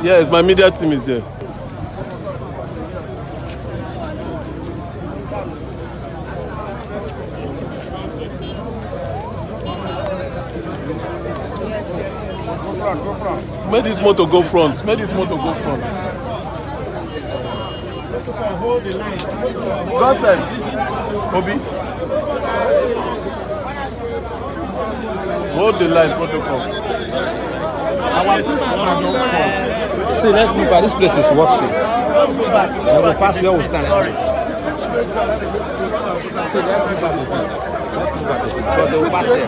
Yes, my media team is here. Make this motor go front. Make this motor go front. Hold the line. Go outside. Obi. Hold the line, protocol. See, let's move back. This place is watching. We will pass where we stand. See, let's move back with this. Let's move back with this. Because they will pass there.